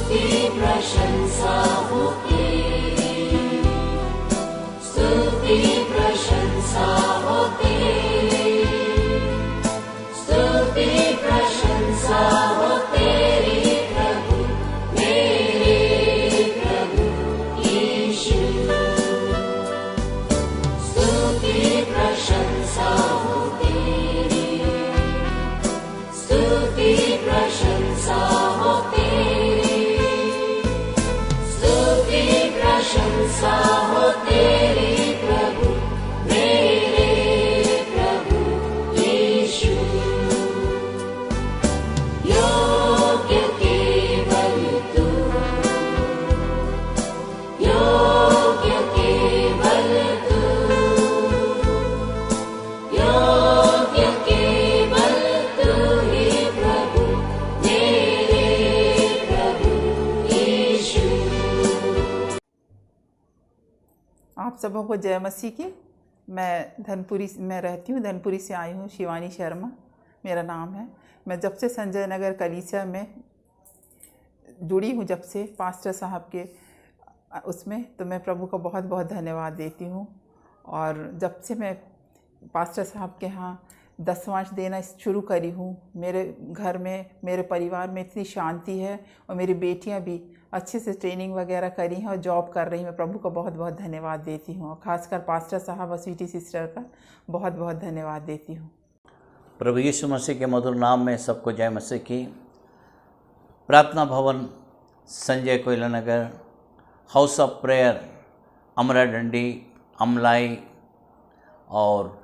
प्रशंसा हो तेरी, स्तुति प्रशंसा हो तेरी, स्तुति प्रशंसा हो तेरी प्रभु, मेरे प्रभु यीशु। स्तुति प्रशंसा हो तेरी, स्तुति प्रशंसा हो तेरी, स्तुति प्रशंसा हो तेरी प्रभु, मेरे प्रभु यीशु। योग्य केवल तू, योग्य केवल तू, योग्य केवल तू ही प्रभु, मेरे प्रभु यीशु। आप सबों को जय मसीह की। मैं धनपुरी में रहती हूँ, धनपुरी से आई हूँ। शिवानी शर्मा मेरा नाम है। मैं जब से संजय नगर कलीसिया में जुड़ी हूँ, जब से पास्टर साहब के उसमें, तो मैं प्रभु को बहुत बहुत धन्यवाद देती हूँ। और जब से मैं पास्टर साहब के यहाँ दसवांश देना शुरू करी हूँ, मेरे घर में, मेरे परिवार में इतनी शांति है। और मेरी बेटियाँ भी अच्छे से ट्रेनिंग वगैरह करी हैं और जॉब कर रही हैं। मैं प्रभु को बहुत बहुत धन्यवाद देती हूँ, और ख़ासकर पास्टर साहब और स्वीटी सिस्टर का बहुत बहुत धन्यवाद देती हूँ। प्रभु यीशु मसीह के मधुर नाम में सबको जय मसीह की। प्रार्थना भवन, संजय कोयला नगर, हाउस ऑफ प्रेयर, अमरा डंडी, अमलाई और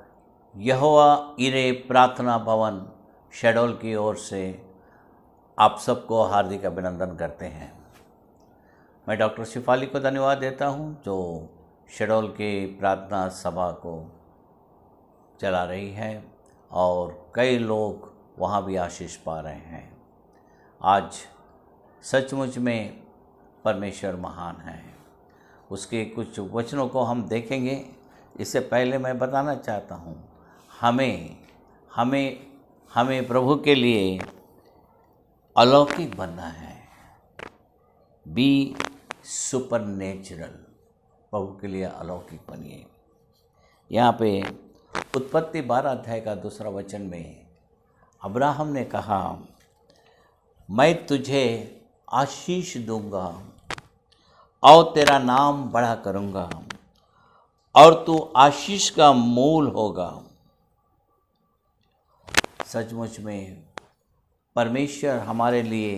यहोवा इरे प्रार्थना भवन शहडोल की ओर से आप सबको हार्दिक अभिनंदन करते हैं। मैं डॉक्टर शिफाली को धन्यवाद देता हूं, जो शहडोल की प्रार्थना सभा को चला रही है और कई लोग वहां भी आशीष पा रहे हैं। आज सचमुच में परमेश्वर महान है। उसके कुछ वचनों को हम देखेंगे। इससे पहले मैं बताना चाहता हूं, हमें प्रभु के लिए अलौकिक बनना है। बी सुपरनेचुरल, प्रभु के लिए अलौकिक बनिए। यहाँ पे उत्पत्ति 12 अध्याय का 2 वचन में अब्राहम ने कहा, मैं तुझे आशीष दूंगा और तेरा नाम बड़ा करूँगा और तू आशीष का मूल होगा। सचमुच में परमेश्वर हमारे लिए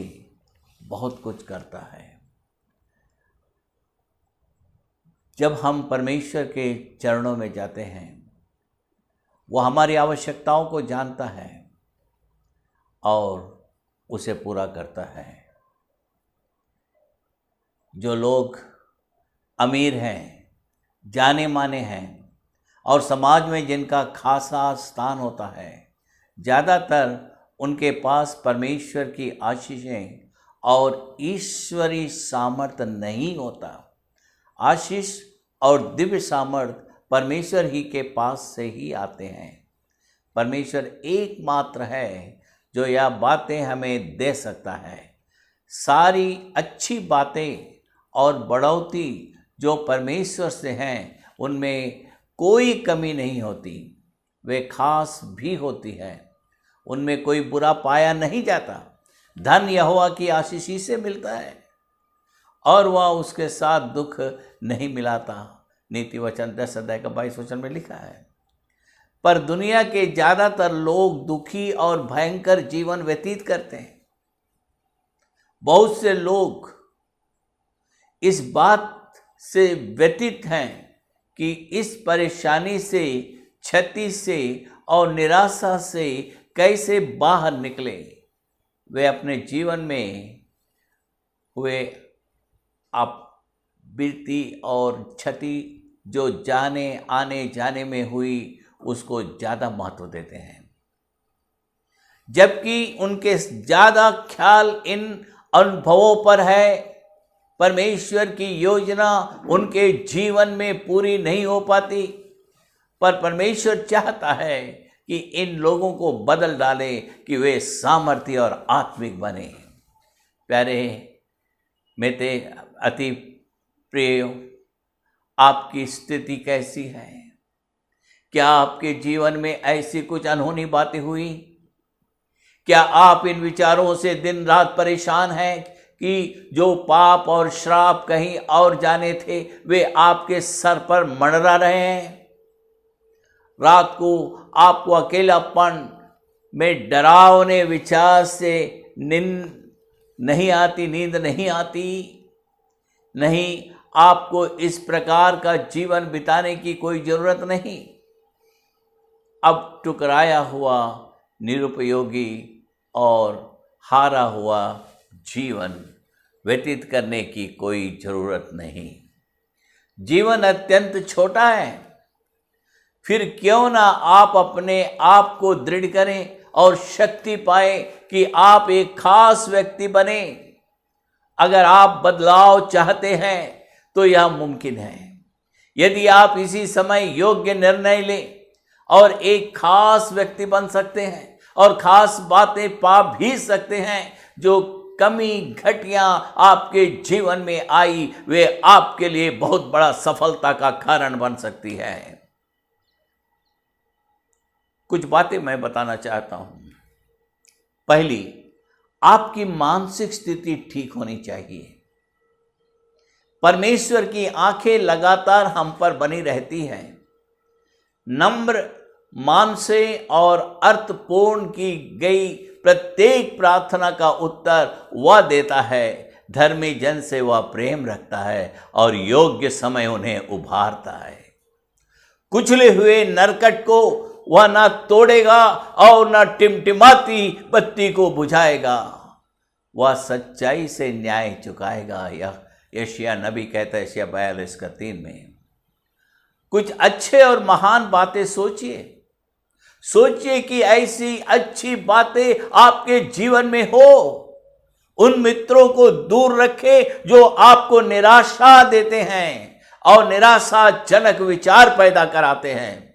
बहुत कुछ करता है। जब हम परमेश्वर के चरणों में जाते हैं, वो हमारी आवश्यकताओं को जानता है और उसे पूरा करता है। जो लोग अमीर हैं, जाने माने हैं और समाज में जिनका खासा स्थान होता है, ज़्यादातर उनके पास परमेश्वर की आशीषें और ईश्वरी सामर्थ्य नहीं होता। आशीष और दिव्य सामर्थ्य परमेश्वर ही के पास से ही आते हैं। परमेश्वर एकमात्र है जो यह बातें हमें दे सकता है। सारी अच्छी बातें और बढ़ोतरी जो परमेश्वर से हैं, उनमें कोई कमी नहीं होती। वे खास भी होती है, उनमें कोई बुरा पाया नहीं जाता। धन यहोवा की आशीष ही से मिलता है और वह उसके साथ दुख नहीं मिलाता। नीति वचन 10 अध्याय का 22 वचन में लिखा है। पर दुनिया के ज़्यादातर लोग दुखी और भयंकर जीवन व्यतीत करते हैं। बहुत से लोग इस बात से व्यतीत हैं कि इस परेशानी से, क्षति से और निराशा से कैसे बाहर निकले। वे अपने जीवन में हुए बीती और क्षति जो जाने आने जाने में हुई, उसको ज़्यादा महत्व देते हैं, जबकि उनके ज़्यादा ख्याल इन अनुभवों पर है। परमेश्वर की योजना उनके जीवन में पूरी नहीं हो पाती, पर परमेश्वर चाहता है कि इन लोगों को बदल डाले कि वे सामर्थ्य और आत्मिक बने। प्यारे मेरे अति प्रिय, आपकी स्थिति कैसी है? क्या आपके जीवन में ऐसी कुछ अनहोनी बातें हुई? क्या आप इन विचारों से दिन रात परेशान हैं कि जो पाप और श्राप कहीं और जाने थे वे आपके सर पर मंडरा रहे हैं? रात को आपको अकेलापन में डरावने विचार से नींद नहीं आती? नहीं, आपको इस प्रकार का जीवन बिताने की कोई जरूरत नहीं। अब ठुकराया हुआ, निरुपयोगी और हारा हुआ जीवन व्यतीत करने की कोई जरूरत नहीं। जीवन अत्यंत छोटा है, फिर क्यों ना आप अपने आप को दृढ़ करें और शक्ति पाए कि आप एक खास व्यक्ति बने। अगर आप बदलाव चाहते हैं तो यह मुमकिन है। यदि आप इसी समय योग्य निर्णय लें और एक खास व्यक्ति बन सकते हैं और खास बातें पा भी सकते हैं, जो कमी घटियां आपके जीवन में आई वे आपके लिए बहुत बड़ा सफलता का कारण बन सकती है। कुछ बातें मैं बताना चाहता हूं। पहली, आपकी मानसिक स्थिति ठीक होनी चाहिए। परमेश्वर की आंखें लगातार हम पर बनी रहती हैं। नम्र मान से और अर्थपूर्ण की गई प्रत्येक प्रार्थना का उत्तर वह देता है। धर्मी जन से वह प्रेम रखता है और योग्य समय उन्हें उभारता है। कुचले हुए नरकट को वह ना तोड़ेगा और ना टिमटिमाती बत्ती को बुझाएगा। वह सच्चाई से न्याय चुकाएगा। यह यशायाह नबी कहता है, यशायाह 42:3 में। कुछ अच्छे और महान बातें सोचिए कि ऐसी अच्छी बातें आपके जीवन में हो। उन मित्रों को दूर रखें जो आपको निराशा देते हैं और निराशाजनक विचार पैदा कराते हैं।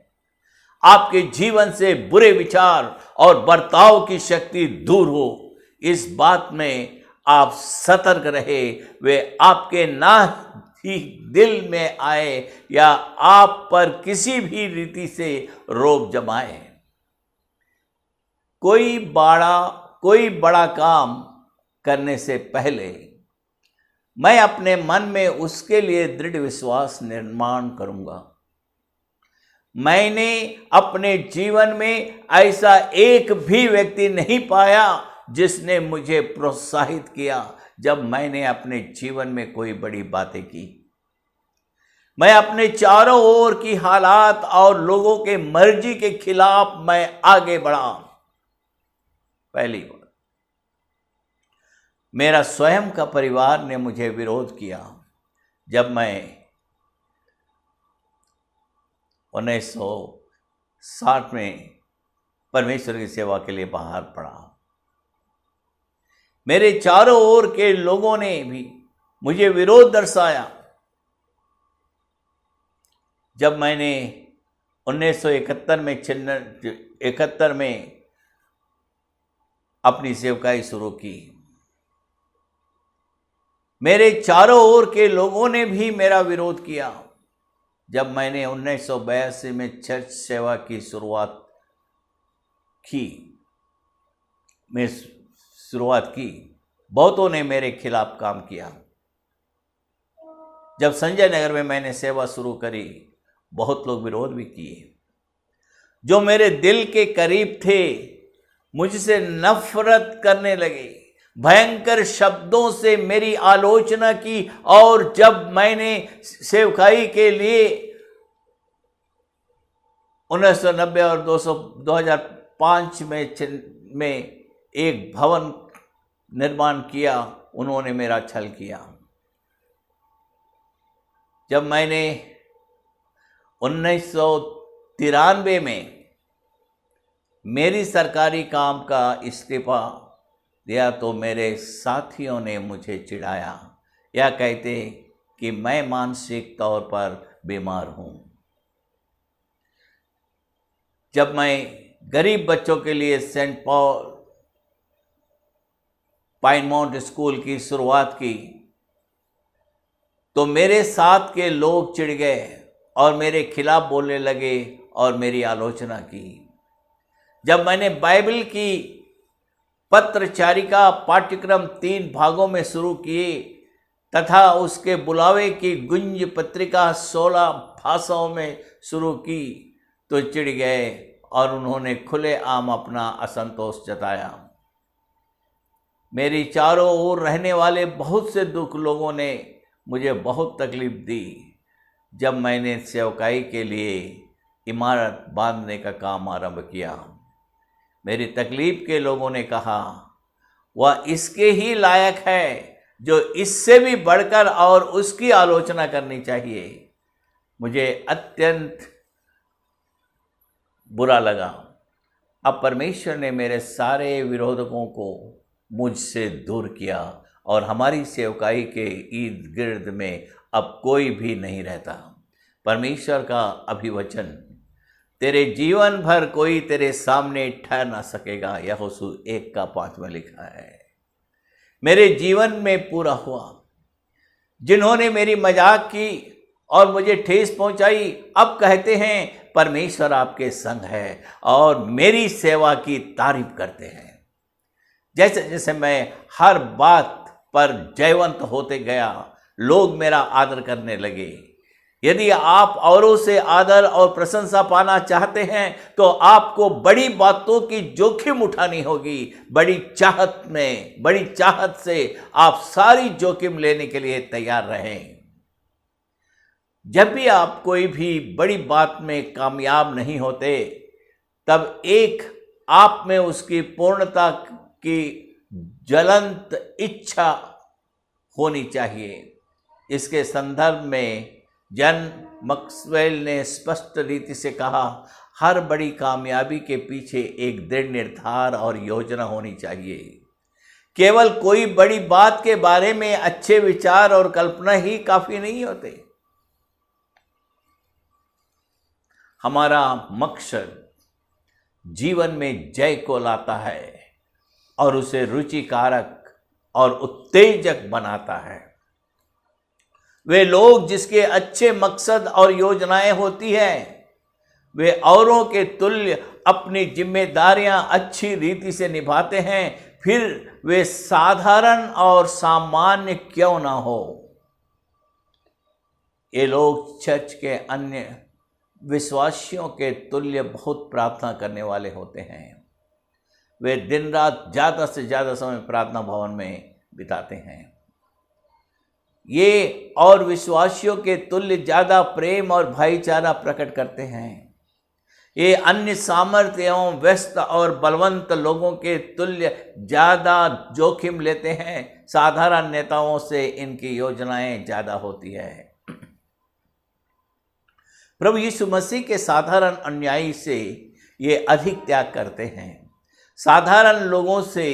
आपके जीवन से बुरे विचार और बर्ताव की शक्ति दूर हो, इस बात में आप सतर्क रहे। वे आपके ना ही दिल में आए या आप पर किसी भी रीति से रोब जमाए। कोई बड़ा काम करने से पहले मैं अपने मन में उसके लिए दृढ़ विश्वास निर्माण करूंगा। मैंने अपने जीवन में ऐसा एक भी व्यक्ति नहीं पाया जिसने मुझे प्रोत्साहित किया जब मैंने अपने जीवन में कोई बड़ी बातें की। मैं अपने चारों ओर की हालात और लोगों के मर्जी के खिलाफ मैं आगे बढ़ा। पहली बात, मेरा स्वयं का परिवार ने मुझे विरोध किया जब मैं 1960 में परमेश्वर की सेवा के लिए बाहर पड़ा। मेरे चारों ओर के लोगों ने भी मुझे विरोध दर्शाया। जब मैंने 1971 में अपनी सेवकाई शुरू की, मेरे चारों ओर के लोगों ने भी मेरा विरोध किया। जब मैंने 1982 में चर्च सेवा की शुरुआत की, बहुतों ने मेरे खिलाफ काम किया। जब संजय नगर में मैंने सेवा शुरू करी, बहुत लोग विरोध भी किए। जो मेरे दिल के करीब थे मुझसे नफरत करने लगे, भयंकर शब्दों से मेरी आलोचना की। और जब मैंने सेवकाई के लिए 1990 और 2005 में एक भवन निर्माण किया, उन्होंने मेरा छल किया। जब मैंने 1993 में मेरी सरकारी काम का इस्तीफा दिया तो मेरे साथियों ने मुझे चिढ़ाया, या कहते कि मैं मानसिक तौर पर बीमार हूँ। जब मैं गरीब बच्चों के लिए सेंट पॉल पाइनमाउंट स्कूल की शुरुआत की तो मेरे साथ के लोग चिढ़ गए और मेरे खिलाफ बोलने लगे और मेरी आलोचना की। जब मैंने बाइबल की पत्रचारिका पाठ्यक्रम 3 भागों में शुरू किए तथा उसके बुलावे की गुंज पत्रिका 16 भाषाओं में शुरू की तो चिढ़ गए और उन्होंने खुलेआम अपना असंतोष जताया। मेरी चारों ओर रहने वाले बहुत से दुख लोगों ने मुझे बहुत तकलीफ दी जब मैंने सेवकाई के लिए इमारत बांधने का काम आरंभ किया। मेरी तकलीफ के लोगों ने कहा वह इसके ही लायक है जो इससे भी बढ़कर और उसकी आलोचना करनी चाहिए। मुझे अत्यंत बुरा लगा। अब परमेश्वर ने मेरे सारे विरोधकों को मुझसे दूर किया और हमारी सेवकाई के इर्द गिर्द में अब कोई भी नहीं रहता। परमेश्वर का अभिवचन, तेरे जीवन भर कोई तेरे सामने ठहर ना सकेगा, यहोशू 1:5 में लिखा है। मेरे जीवन में पूरा हुआ। जिन्होंने मेरी मजाक की और मुझे ठेस पहुंचाई अब कहते हैं परमेश्वर आपके संग है और मेरी सेवा की तारीफ करते हैं। जैसे जैसे मैं हर बात पर जयवंत होते गया लोग मेरा आदर करने लगे। यदि आप औरों से आदर और प्रशंसा पाना चाहते हैं तो आपको बड़ी बातों की जोखिम उठानी होगी। बड़ी चाहत से आप सारी जोखिम लेने के लिए तैयार रहें। जब भी आप कोई भी बड़ी बात में कामयाब नहीं होते तब एक आप में उसकी पूर्णता की ज्वलंत इच्छा होनी चाहिए। इसके संदर्भ में जॉन मैक्सवेल ने स्पष्ट रीति से कहा, हर बड़ी कामयाबी के पीछे एक दृढ़ निर्धार और योजना होनी चाहिए। केवल कोई बड़ी बात के बारे में अच्छे विचार और कल्पना ही काफी नहीं होते। हमारा मकसद जीवन में जय को लाता है और उसे रुचिकारक और उत्तेजक बनाता है। वे लोग जिसके अच्छे मकसद और योजनाएं होती हैं वे औरों के तुल्य अपनी जिम्मेदारियां अच्छी रीति से निभाते हैं, फिर वे साधारण और सामान्य क्यों ना हो। ये लोग चर्च के अन्य विश्वासियों के तुल्य बहुत प्रार्थना करने वाले होते हैं। वे दिन रात ज़्यादा से ज़्यादा समय प्रार्थना भवन में बिताते हैं। ये और विश्वासियों के तुल्य ज़्यादा प्रेम और भाईचारा प्रकट करते हैं। ये अन्य सामर्थ्य एवं व्यस्त और बलवंत लोगों के तुल्य ज़्यादा जोखिम लेते हैं। साधारण नेताओं से इनकी योजनाएं ज़्यादा होती है। प्रभु यीशु मसीह के साधारण अनुयायी से ये अधिक त्याग करते हैं। साधारण लोगों से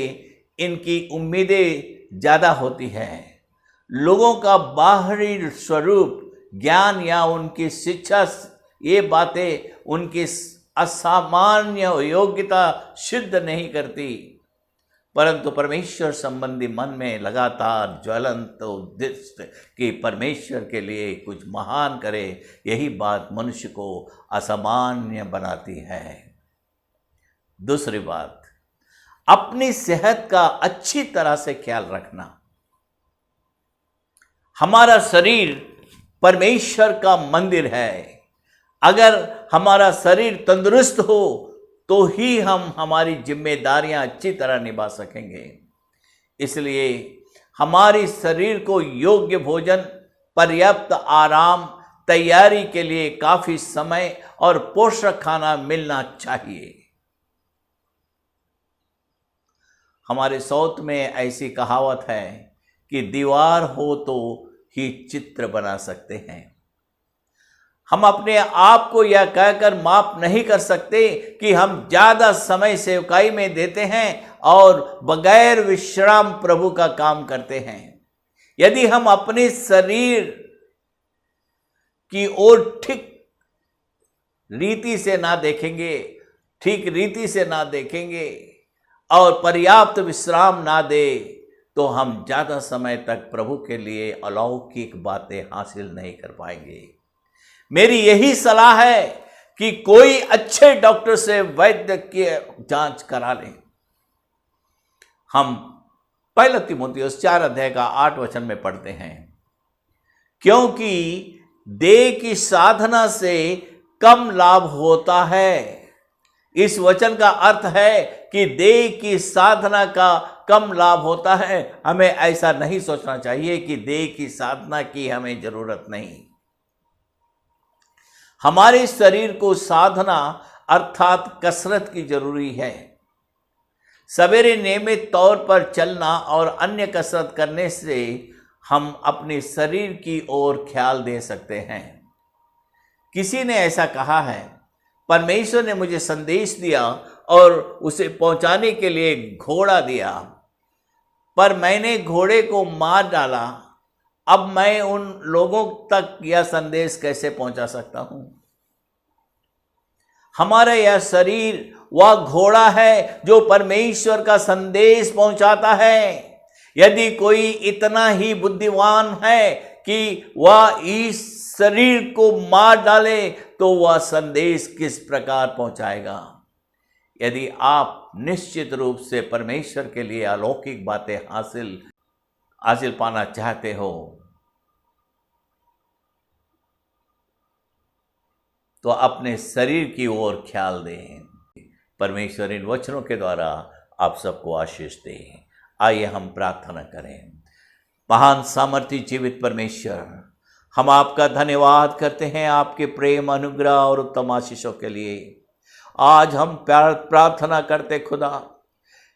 इनकी उम्मीदें ज़्यादा होती हैं। लोगों का बाहरी स्वरूप, ज्ञान या उनकी शिक्षा, ये बातें उनकी असामान्य योग्यता सिद्ध नहीं करती, परंतु परमेश्वर संबंधी मन में लगातार ज्वलंत उद्देश्य कि परमेश्वर के लिए कुछ महान करे, यही बात मनुष्य को असामान्य बनाती है। दूसरी बात, अपनी सेहत का अच्छी तरह से ख्याल रखना। हमारा शरीर परमेश्वर का मंदिर है। अगर हमारा शरीर तंदुरुस्त हो तो ही हम हमारी जिम्मेदारियां अच्छी तरह निभा सकेंगे। इसलिए हमारी शरीर को योग्य भोजन, पर्याप्त आराम, तैयारी के लिए काफी समय और पोषक खाना मिलना चाहिए। हमारे साउथ में ऐसी कहावत है कि दीवार हो तो ही चित्र बना सकते हैं। हम अपने आप को यह कहकर माप नहीं कर सकते कि हम ज़्यादा समय सेवकाई में देते हैं और बगैर विश्राम प्रभु का काम करते हैं। यदि हम अपने शरीर की ओर ठीक रीति से ना देखेंगे और पर्याप्त विश्राम ना दे तो हम ज़्यादा समय तक प्रभु के लिए अलौकिक बातें हासिल नहीं कर पाएंगे। मेरी यही सलाह है कि कोई अच्छे डॉक्टर से वैद्य की जांच करा लें। हम 1 तीमुथियुस 4 अध्याय का 8 वचन में पढ़ते हैं, क्योंकि देह की साधना से कम लाभ होता है। इस वचन का अर्थ है कि देह की साधना का कम लाभ होता है। हमें ऐसा नहीं सोचना चाहिए कि देह की साधना की हमें जरूरत नहीं। हमारे शरीर को साधना अर्थात कसरत की जरूरी है। सवेरे नियमित तौर पर चलना और अन्य कसरत करने से हम अपने शरीर की ओर ख्याल दे सकते हैं। किसी ने ऐसा कहा है, परमेश्वर ने मुझे संदेश दिया और उसे पहुंचाने के लिए घोड़ा दिया, पर मैंने घोड़े को मार डाला। अब मैं उन लोगों तक यह संदेश कैसे पहुंचा सकता हूं? हमारा यह शरीर वह घोड़ा है जो परमेश्वर का संदेश पहुंचाता है। यदि कोई इतना ही बुद्धिमान है कि वह इस शरीर को मार डाले तो वह संदेश किस प्रकार पहुंचाएगा? यदि आप निश्चित रूप से परमेश्वर के लिए अलौकिक बातें हासिल पाना चाहते हो तो अपने शरीर की ओर ख्याल दें। परमेश्वर इन वचनों के द्वारा आप सबको आशीष दे। आइए हम प्रार्थना करें। महान सामर्थी जीवित परमेश्वर, हम आपका धन्यवाद करते हैं आपके प्रेम, अनुग्रह और उत्तम आशीषों के लिए। आज हम प्रार्थना करते खुदा,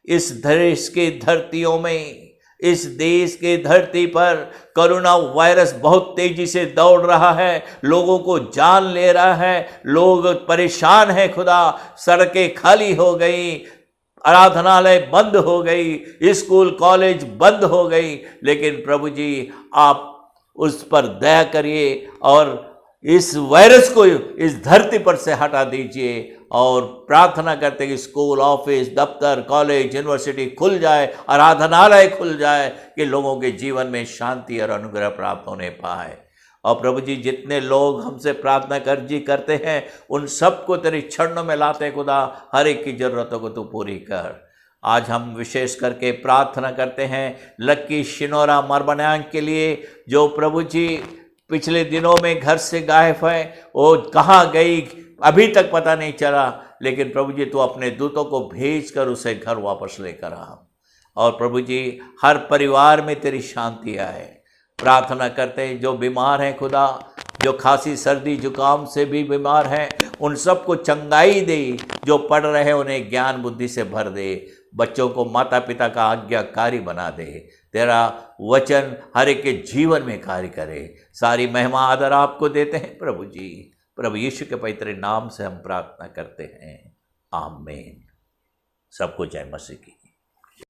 इस देश के धरतियों में, इस देश के धरती पर कोरोना वायरस बहुत तेजी से दौड़ रहा है, लोगों को जान ले रहा है, लोग परेशान हैं खुदा। सड़कें खाली हो गई, आराधनालय बंद हो गई, स्कूल कॉलेज बंद हो गई, लेकिन प्रभु जी आप उस पर दया करिए और इस वायरस को इस धरती पर से हटा दीजिए। और प्रार्थना करते कि स्कूल, ऑफिस, दफ्तर, कॉलेज, यूनिवर्सिटी खुल जाए, आराधनालय खुल जाए, कि लोगों के जीवन में शांति और अनुग्रह प्राप्त होने पाए। और प्रभु जी जितने लोग हमसे प्रार्थना करते हैं उन सबको तेरी चरणों में लाते खुदा, हर एक की ज़रूरतों को तू पूरी कर। आज हम विशेष करके प्रार्थना करते हैं लक्की शिनोरा मरबनांग के लिए, जो प्रभु जी पिछले दिनों में घर से गायब है। वो कहाँ गई अभी तक पता नहीं चला, लेकिन प्रभु जी तो अपने दूतों को भेज कर उसे घर वापस लेकर आ। और प्रभु जी हर परिवार में तेरी शांति आए। प्रार्थना करते हैं जो बीमार हैं खुदा, जो खांसी सर्दी जुकाम से भी बीमार हैं, उन सबको चंगाई दे। जो पढ़ रहे हैं उन्हें ज्ञान बुद्धि से भर दे। बच्चों को माता पिता का आज्ञाकारी बना दे। तेरा वचन हर एक के जीवन में कार्य करे। सारी महिमा आदर आपको देते हैं प्रभु जी। प्रभु यीशु के पवित्र नाम से हम प्रार्थना करते हैं, आमीन। सबको जय मसीह की।